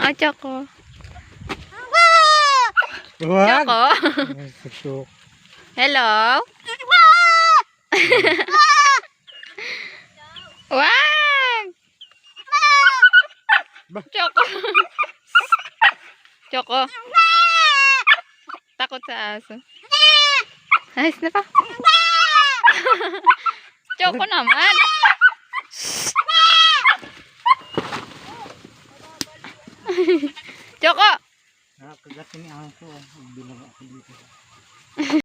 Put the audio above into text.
Ah, Choco. Wag. Choco. Hello? Wag! Choco. Choco. Takot sa aso. Ayos na pa. Choco naman. Choco! Nakakagating ang aso. Bilang ako dito.